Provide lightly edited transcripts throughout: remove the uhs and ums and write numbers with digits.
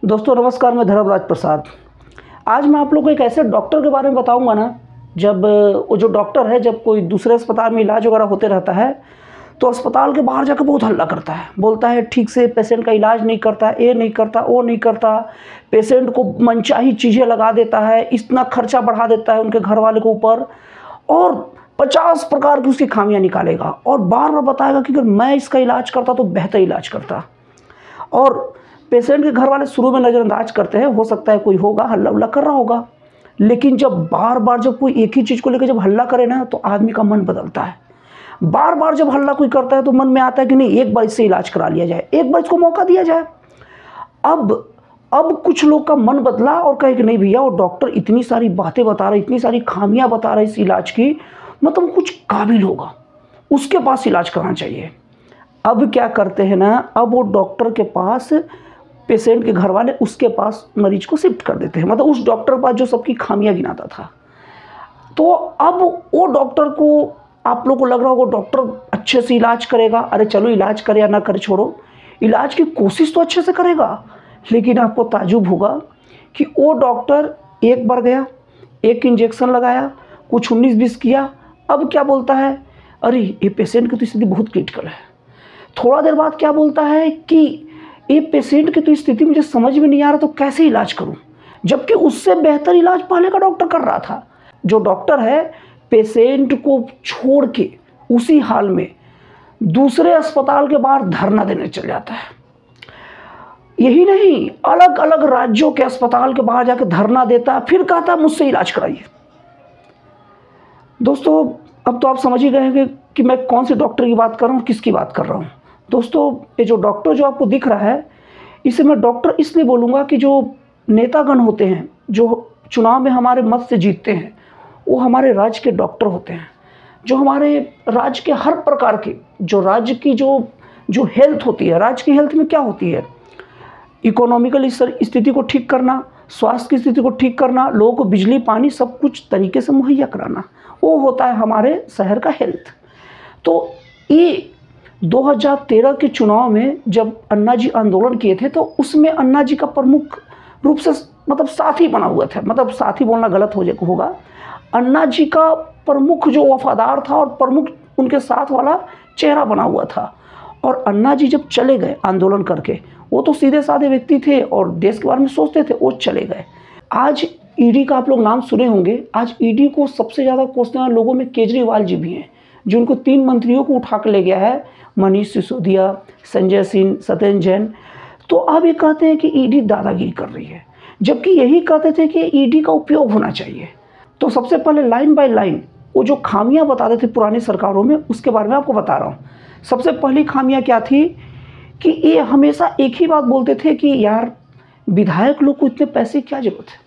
दोस्तों नमस्कार, मैं धर्मराज प्रसाद। आज मैं आप लोगों को एक ऐसे डॉक्टर के बारे में बताऊंगा ना, जब वो जो डॉक्टर है, जब कोई दूसरे अस्पताल में इलाज वगैरह होते रहता है तो अस्पताल के बाहर जाकर बहुत हल्ला करता है, बोलता है ठीक से पेशेंट का इलाज नहीं करता, ये नहीं करता, वो नहीं करता, पेशेंट को मनचाही चीज़ें लगा देता है, इतना खर्चा बढ़ा देता है उनके घर वाले के ऊपर और 50 प्रकार की उसकी खामियां निकालेगा और बार बार बताएगा कि अगर मैं इसका इलाज करता तो बेहतर इलाज करता। और पेशेंट के घर वाले शुरू में नज़रअंदाज करते हैं, हो सकता है कोई होगा हल्ला उल्ला कर रहा होगा, लेकिन जब बार बार जब कोई एक ही चीज़ को लेकर जब हल्ला करे ना तो आदमी का मन बदलता है। बार बार जब हल्ला कोई करता है तो मन में आता है कि नहीं, एक बार इससे इलाज करा लिया जाए, एक बार इसको मौका दिया जाए। अब कुछ लोग का मन बदला और कहे कि नहीं भैया, वो डॉक्टर इतनी सारी बातें बता रहा है, इतनी सारी खामियां बता रहा है इस इलाज की, मतलब कुछ काबिल होगा, उसके पास इलाज कराना चाहिए। अब क्या करते हैं ना, अब वो डॉक्टर के पास पेशेंट के घर वाले उसके पास मरीज को शिफ्ट कर देते हैं, मतलब उस डॉक्टर के पास जो सबकी खामियां गिनाता था। तो अब वो डॉक्टर को, आप लोग को लग रहा होगा डॉक्टर अच्छे से इलाज करेगा, अरे चलो इलाज करे या ना करे छोड़ो, इलाज की कोशिश तो अच्छे से करेगा, लेकिन आपको ताज्जुब होगा कि वो डॉक्टर एक बार गया, एक इंजेक्शन लगाया, कुछ 19-20 किया, अब क्या बोलता है, अरे ये पेशेंट की तो स्थिति बहुत क्रिटिकल है। थोड़ा देर बाद क्या बोलता है कि ये पेशेंट की तो स्थिति मुझे समझ में नहीं आ रहा, तो कैसे इलाज करूं, जबकि उससे बेहतर इलाज पहले का डॉक्टर कर रहा था। जो डॉक्टर है पेशेंट को छोड़ के उसी हाल में दूसरे अस्पताल के बाहर धरना देने चल जाता है। यही नहीं, अलग अलग राज्यों के अस्पताल के बाहर जाकर धरना देता है, फिर कहता है मुझसे इलाज कराइए। दोस्तों अब तो आप समझ ही गए हैं कि मैं कौन से डॉक्टर की बात कर रहा हूँ, किसकी बात कर रहा हूँ। दोस्तों ये जो डॉक्टर जो आपको दिख रहा है, इसे मैं डॉक्टर इसलिए बोलूँगा कि जो नेतागण होते हैं, जो चुनाव में हमारे मत से जीतते हैं, वो हमारे राज्य के डॉक्टर होते हैं, जो हमारे राज्य के हर प्रकार के, जो राज्य की जो हेल्थ होती है, राज्य की हेल्थ में क्या होती है, इकोनॉमिकल स्थिति को ठीक करना, स्वास्थ्य की स्थिति को ठीक करना, लोगों को बिजली पानी सब कुछ तरीके से मुहैया कराना, वो होता है हमारे शहर का हेल्थ। तो ये 2013 के चुनाव में जब अन्ना जी आंदोलन किए थे तो उसमें अन्ना जी का प्रमुख रूप से मतलब साथी बना हुआ था, मतलब साथी बोलना गलत होगा, अन्ना जी का प्रमुख जो वफादार था और प्रमुख उनके साथ वाला चेहरा बना हुआ था। और अन्ना जी जब चले गए आंदोलन करके, वो तो सीधे साधे व्यक्ति थे और देश के बारे में सोचते थे, वो चले गए। आज ईडी का आप लोग नाम सुने होंगे, आज ईडी को सबसे ज़्यादा कोसने वाले लोगों में केजरीवाल जी भी हैं, जो उनको 3 मंत्रियों को उठा कर ले गया है, मनीष सिसोदिया, संजय सिंह, सत्येंद्र जैन। तो अब ये कहते हैं कि ईडी दादागिरी कर रही है, जबकि यही कहते थे कि ईडी का उपयोग होना चाहिए। तो सबसे पहले लाइन बाय लाइन वो जो खामियां बताते थे पुरानी सरकारों में, उसके बारे में आपको बता रहा हूँ। सबसे पहली खामियां क्या थी कि ये हमेशा एक ही बात बोलते थे कि यार विधायक लोग को इतने पैसे की क्या जरूरत है,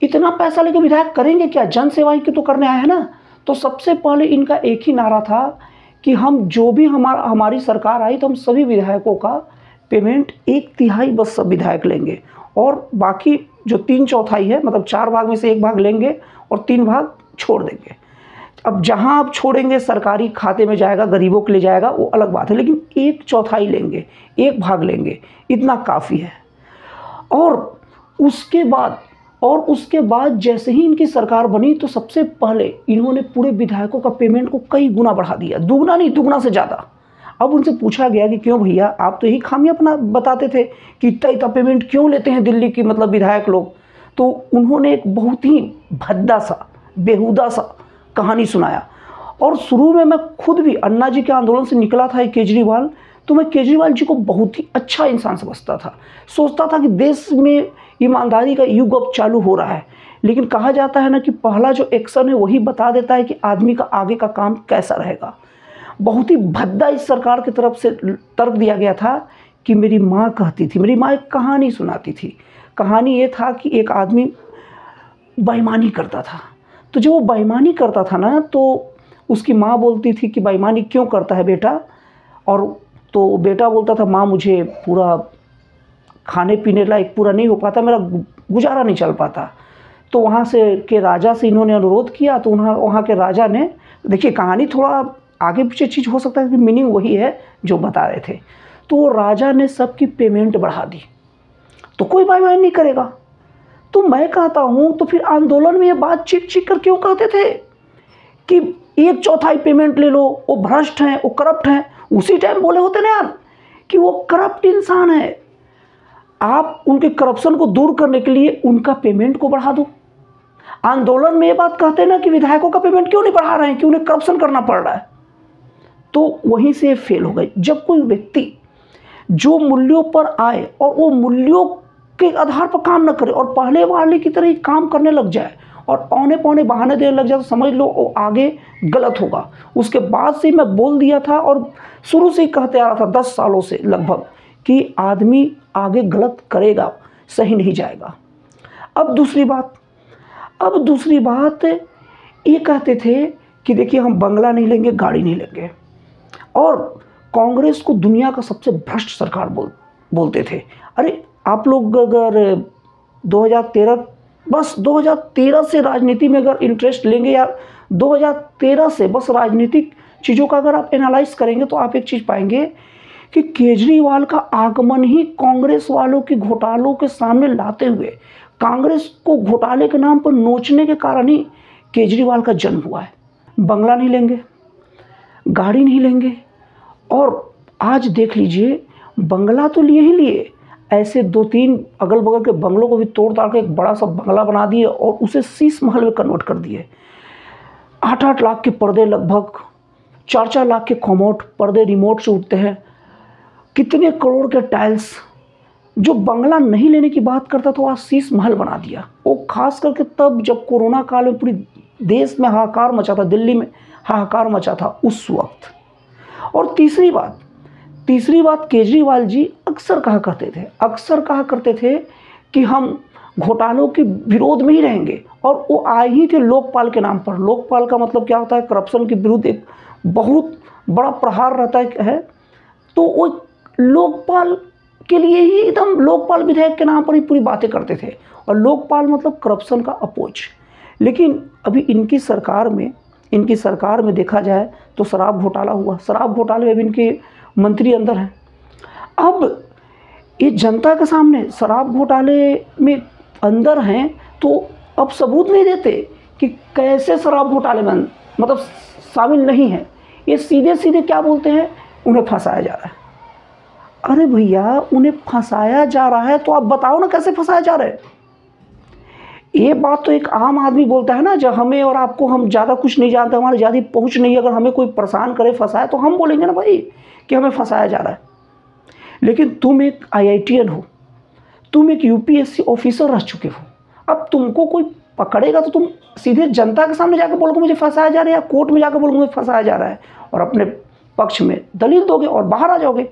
इतना पैसा लेके विधायक करेंगे क्या, जन सेवा ही तो करने आए हैं ना। तो सबसे पहले इनका एक ही नारा था कि हम जो भी हमारी सरकार आई तो हम सभी विधायकों का पेमेंट 1/3 बस सब विधायक लेंगे और बाकी जो 3/4 है, मतलब 4 भाग में से 1 भाग लेंगे और 3 भाग छोड़ देंगे। अब जहां आप छोड़ेंगे सरकारी खाते में जाएगा, गरीबों के लिए जाएगा, वो अलग बात है, लेकिन 1/4 लेंगे, 1 भाग लेंगे, इतना काफ़ी है। और उसके बाद जैसे ही इनकी सरकार बनी तो सबसे पहले इन्होंने पूरे विधायकों का पेमेंट को कई गुना बढ़ा दिया, दुगना नहीं, दुगना से ज़्यादा। अब उनसे पूछा गया कि क्यों भैया, आप तो यही खामियां अपना बताते थे कि इतना पेमेंट क्यों लेते हैं दिल्ली की मतलब विधायक लोग। तो उन्होंने एक बहुत ही भद्दा सा, बेहुदा सा कहानी सुनाया। और शुरू में मैं खुद भी अन्ना जी के आंदोलन से निकला था केजरीवाल, तो मैं केजरीवाल जी को बहुत ही अच्छा इंसान समझता था, सोचता था कि देश में ईमानदारी का युग अब चालू हो रहा है। लेकिन कहा जाता है ना कि पहला जो एक्शन है वही बता देता है कि आदमी का आगे का काम कैसा रहेगा। बहुत ही भद्दा इस सरकार की तरफ से तर्क दिया गया था कि मेरी माँ कहती थी, मेरी माँ एक कहानी सुनाती थी। कहानी ये था कि एक आदमी बेईमानी करता था, तो जब वो बेईमानी करता था ना तो उसकी माँ बोलती थी कि बेईमानी क्यों करता है बेटा, और तो बेटा बोलता था माँ मुझे पूरा खाने पीने लायक पूरा नहीं हो पाता, मेरा गुजारा नहीं चल पाता। तो वहाँ से के राजा से इन्होंने अनुरोध किया, तो वहाँ के राजा ने, देखिए कहानी थोड़ा आगे पीछे चीज़ हो सकता है कि मीनिंग वही है जो बता रहे थे। तो राजा ने सबकी पेमेंट बढ़ा दी। तो कोई बाई बाई नहीं करेगा। तो मैं कहता हूँ, तो फिर आंदोलन में ये बात चीख चीख कर क्यों कहते थे कि 1/4 पेमेंट ले लो, वो भ्रष्ट हैं, वो करप्ट हैं। उसी टाइम बोले होते ना यार कि वो करप्ट इंसान है, आप उनके करप्शन को दूर करने के लिए उनका पेमेंट को बढ़ा दो। आंदोलन में ये बात कहते हैं ना कि विधायकों का पेमेंट क्यों नहीं बढ़ा रहे हैं, कि उन्हें करप्शन करना पड़ रहा है। तो वहीं से फेल हो गई। जब कोई व्यक्ति जो मूल्यों पर आए और वो मूल्यों के आधार पर काम न करे और पहले वाले की तरह ही काम करने लग जाए और औने पौने बहाने देने लग जाए, तो समझ लो वो आगे गलत होगा। उसके बाद से मैं बोल दिया था और शुरू से ही कहते आ रहा था 10 सालों से लगभग कि आदमी आगे गलत करेगा, सही नहीं जाएगा। अब दूसरी बात ये कहते थे कि देखिए हम बंगला नहीं लेंगे, गाड़ी नहीं लेंगे, और कांग्रेस को दुनिया का सबसे भ्रष्ट सरकार बोलते थे। अरे आप लोग अगर 2013 से राजनीति में अगर इंटरेस्ट लेंगे या 2013 से बस राजनीतिक चीज़ों का अगर आप एनालाइज करेंगे तो आप एक चीज़ पाएंगे कि केजरीवाल का आगमन ही कांग्रेस वालों के घोटालों के सामने लाते हुए, कांग्रेस को घोटाले के नाम पर नोचने के कारण ही केजरीवाल का जन्म हुआ है। बंगला नहीं लेंगे, गाड़ी नहीं लेंगे, और आज देख लीजिए बंगला तो लिए ही लिए, ऐसे 2-3 अगल बगल के बंगलों को भी तोड़ ताड़ के एक बड़ा सा बंगला बना दिए और उसे शीश महल में कन्वर्ट कर दिए। 8-8 लाख के पर्दे, लगभग 4-4 लाख के कमोड पर्दे रिमोट से उठते हैं, कितने करोड़ के टाइल्स। जो बंगला नहीं लेने की बात करता था, आज शीश महल बना दिया। वो खास करके तब जब कोरोना काल में पूरी देश में हाहाकार मचा था, दिल्ली में हाहाकार मचा था उस वक्त। और तीसरी बात केजरीवाल जी अक्सर कहा करते थे कि हम घोटालों के विरोध में ही रहेंगे, और वो आए ही थे लोकपाल के नाम पर। लोकपाल का मतलब क्या होता है? करप्शन के विरुद्ध एक बहुत बड़ा प्रहार रहता है। तो वो लोकपाल के लिए ही एकदम लोकपाल विधेयक के नाम पर ही पूरी बातें करते थे, और लोकपाल मतलब करप्शन का अपोज। लेकिन अभी इनकी सरकार में देखा जाए तो शराब घोटाला हुआ। शराब घोटाले में भी इनके मंत्री अंदर हैं। अब ये जनता के सामने शराब घोटाले में अंदर हैं, तो अब सबूत नहीं देते कि कैसे शराब घोटाले में मतलब शामिल नहीं है। ये सीधे क्या बोलते हैं? उन्हें फंसाया जा रहा है। अरे भैया, उन्हें फंसाया जा रहा है तो आप बताओ ना कैसे फंसाया जा रहा है। ये बात तो एक आम आदमी बोलता है ना, जब हमें और आपको, हम ज़्यादा कुछ नहीं जानते, हमारी ज़्यादा पहुंच नहीं है, अगर हमें कोई परेशान करे, फंसाए, तो हम बोलेंगे ना भाई कि हमें फंसाया जा रहा है। लेकिन तुम एक IITian हो, तुम एक UPSC ऑफिसर रह चुके हो, अब तुमको कोई पकड़ेगा तो तुम सीधे जनता के सामने जाकर बोलोगे मुझे फंसाया जा रहा है, या कोर्ट में जाकर बोलोगे मुझे फंसाया जा रहा है, और अपने पक्ष में दलील दोगे और बाहर आ जाओगे।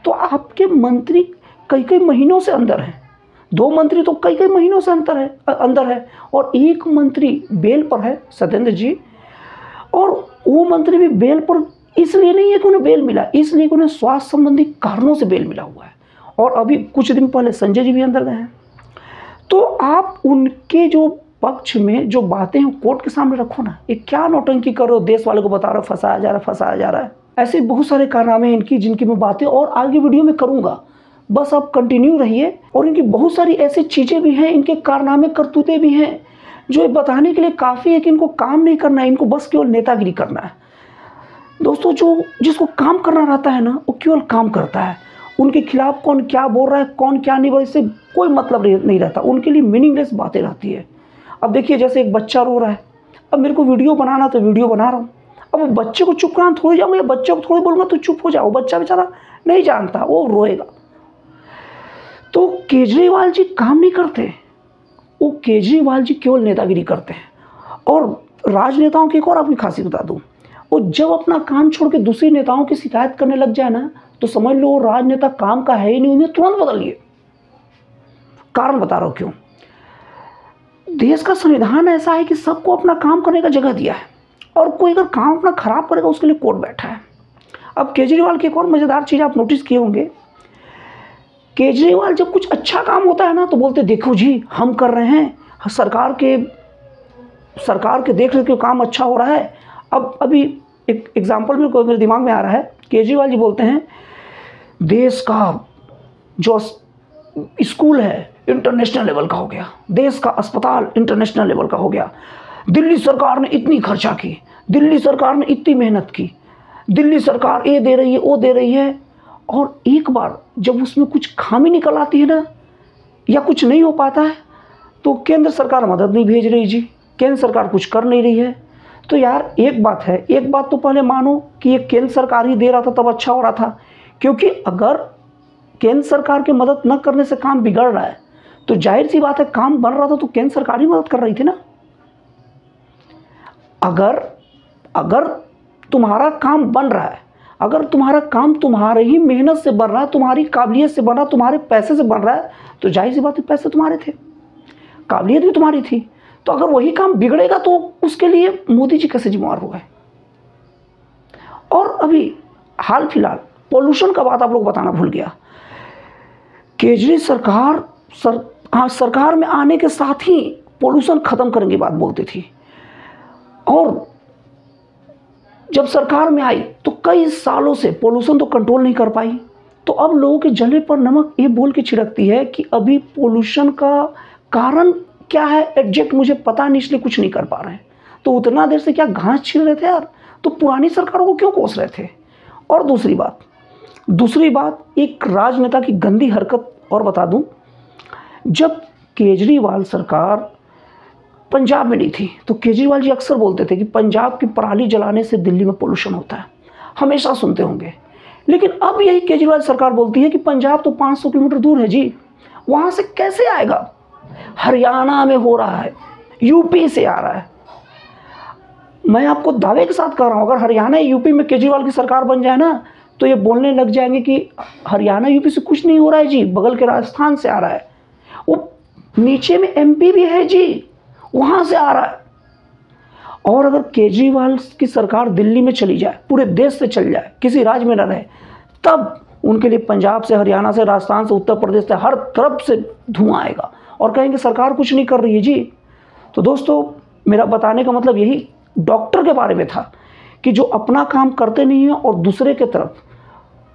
तो आपके मंत्री कई महीनों से अंदर हैं, 2 मंत्री तो कई महीनों से अंदर है, और एक मंत्री बेल पर है, सत्येंद्र जी, और वो मंत्री भी बेल पर इसलिए नहीं है कि उन्हें बेल मिला, इसलिए कि उन्हें स्वास्थ्य संबंधी कारणों से बेल मिला हुआ है। और अभी कुछ दिन पहले संजय जी भी अंदर गए हैं। तो आप उनके जो पक्ष में जो बातें हैं कोर्ट के सामने रखो ना। ये क्या नौटंकी कर रहे हो, देश वालों को बता रहे हो फंसाया जा रहा है। ऐसे बहुत सारे कारनामे हैं इनकी, जिनकी मैं बातें और आगे वीडियो में करूँगा। बस आप कंटिन्यू रहिए। और इनकी बहुत सारी ऐसी चीज़ें भी हैं, इनके कारनामे करतूतें भी हैं, जो बताने के लिए काफ़ी है कि इनको काम नहीं करना है, इनको बस केवल नेतागिरी करना है। दोस्तों, जिसको काम करना रहता है ना, वो केवल काम करता है। उनके खिलाफ कौन क्या बोल रहा है, कौन क्या नहीं बोल रहा है, इससे कोई मतलब नहीं रहता। उनके लिए मीनिंगलेस बातें रहती है। अब देखिए, जैसे एक बच्चा रो रहा है, अब मेरे को वीडियो बनाना तो वीडियो बना रहा हूँ। अब बच्चे को चुप कराना थोड़ी जाऊँगा, या बच्चे को थोड़ी बोलूँगा तो चुप हो जाओ। बच्चा बेचारा नहीं जानता, वो रोएगा। तो केजरीवाल जी काम नहीं करते, वो केजरीवाल जी केवल नेतागिरी करते हैं। और राजनेताओं की एक और आपकी खासियत बता दूँ, वो जब अपना काम छोड़ के दूसरे नेताओं की शिकायत करने लग जाए ना, तो समझ लो राजनेता काम का है ही नहीं, उन्हें तुरंत बदलिए। कारण बता रहा हूँ क्यों। देश का संविधान ऐसा है कि सबको अपना काम करने का जगह दिया है, और कोई अगर काम अपना खराब करेगा उसके लिए कोर्ट बैठा है। अब केजरीवाल की एक और मज़ेदार चीज़ आप नोटिस किए होंगे, केजरीवाल जब कुछ अच्छा काम होता है ना, तो बोलते देखो जी हम कर रहे हैं, सरकार के देख रेख के काम अच्छा हो रहा है। अब अभी एक एग्जाम्पल मेरे दिमाग में आ रहा है। केजरीवाल जी बोलते हैं देश का जो स्कूल है, इंटरनेशनल लेवल का हो गया, देश का अस्पताल इंटरनेशनल लेवल का हो गया, दिल्ली सरकार ने इतनी खर्चा की, दिल्ली सरकार ने इतनी मेहनत की, दिल्ली सरकार ये दे रही है वो दे रही है, और एक बार जब उसमें कुछ खामी निकल आती है ना, या कुछ नहीं हो पाता है, तो केंद्र सरकार मदद नहीं भेज रही जी, केंद्र सरकार कुछ कर नहीं रही है। तो यार एक बात है, एक बात तो पहले मानो कि ये केंद्र सरकार ही दे रहा था तब अच्छा हो रहा था, क्योंकि अगर केंद्र सरकार की मदद न करने से काम बिगड़ रहा है तो जाहिर सी बात है काम बन रहा था तो केंद्र सरकार ही मदद कर रही थी ना। अगर तुम्हारा काम बन रहा है, अगर तुम्हारा काम तुम्हारी ही मेहनत से बन रहा है, तुम्हारी काबिलियत से बन रहा है, तुम्हारे पैसे से बन रहा है, तो जाहिर सी बात है पैसे तुम्हारे थे, काबिलियत भी तुम्हारी थी। तो अगर वही काम बिगड़ेगा तो उसके लिए मोदी जी कैसे जिम्मेवार हो गए। और अभी हाल फिलहाल पॉल्यूशन का बात आप लोग बताना भूल गया। केजरीवाल सरकार में आने के साथ ही पॉल्यूशन खत्म करने की बात बोलती थी, और जब सरकार में आई तो कई सालों से पॉल्यूशन तो कंट्रोल नहीं कर पाई। तो अब लोगों के जले पर नमक ये बोल के छिड़कती है कि अभी पॉल्यूशन का कारण क्या है एग्जैक्ट मुझे पता नहीं, इसलिए कुछ नहीं कर पा रहे हैं। तो उतना देर से क्या घास छील रहे थे यार, तो पुरानी सरकारों को क्यों कोस रहे थे। और दूसरी बात एक राजनेता की गंदी हरकत और बता दूं, जब केजरीवाल सरकार पंजाब में नहीं थी तो केजरीवाल जी अक्सर बोलते थे कि पंजाब की पराली जलाने से दिल्ली में पोल्यूशन होता है, हमेशा सुनते होंगे। लेकिन अब यही केजरीवाल सरकार बोलती है कि पंजाब तो 500 किलोमीटर दूर है जी, वहाँ से कैसे आएगा, हरियाणा में हो रहा है, यूपी से आ रहा है। मैं आपको दावे के साथ कह रहा हूँ, अगर हरियाणा यूपी में केजरीवाल की सरकार बन जाए ना तो ये बोलने लग जाएंगे कि हरियाणा यूपी से कुछ नहीं हो रहा है जी, बगल के राजस्थान से आ रहा है, वो नीचे में एमपी भी है जी, वहाँ से आ रहा है। और अगर केजरीवाल की सरकार दिल्ली में चली जाए, पूरे देश से चल जाए, किसी राज्य में न रहे, तब उनके लिए पंजाब से, हरियाणा से, राजस्थान से, उत्तर प्रदेश से, हर तरफ से धुआं आएगा और कहेंगे सरकार कुछ नहीं कर रही है जी। तो दोस्तों मेरा बताने का मतलब यही डॉक्टर के बारे में था कि जो अपना काम करते नहीं हैं और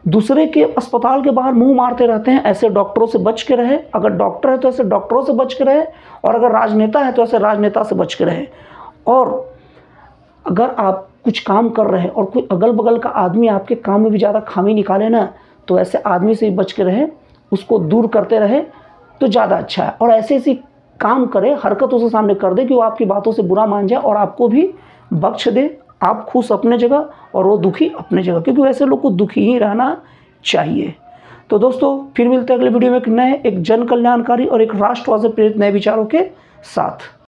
दूसरे के अस्पताल के बाहर मुंह मारते रहते हैं, ऐसे डॉक्टरों से बच के रहे। अगर डॉक्टर है तो ऐसे डॉक्टरों से बच के रहे, और अगर राजनेता है तो ऐसे राजनेता से बच के रहे। और अगर आप कुछ काम कर रहे हैं और कोई अगल बगल का आदमी आपके काम में भी ज़्यादा खामी निकाले ना, तो ऐसे आदमी से ही बच के रहे, उसको दूर करते रहे तो ज़्यादा अच्छा है। और ऐसे काम करे, हरकत उसके सामने कर दे कि वो आपकी बातों से बुरा मान जाए और आपको भी बख्श दे, आप खुश अपने जगह और वो दुखी अपने जगह, क्योंकि वैसे लोग को दुखी ही रहना चाहिए। तो दोस्तों फिर मिलते हैं अगले वीडियो में एक जन कल्याणकारी और एक राष्ट्रवाद से प्रेरित नए विचारों के साथ।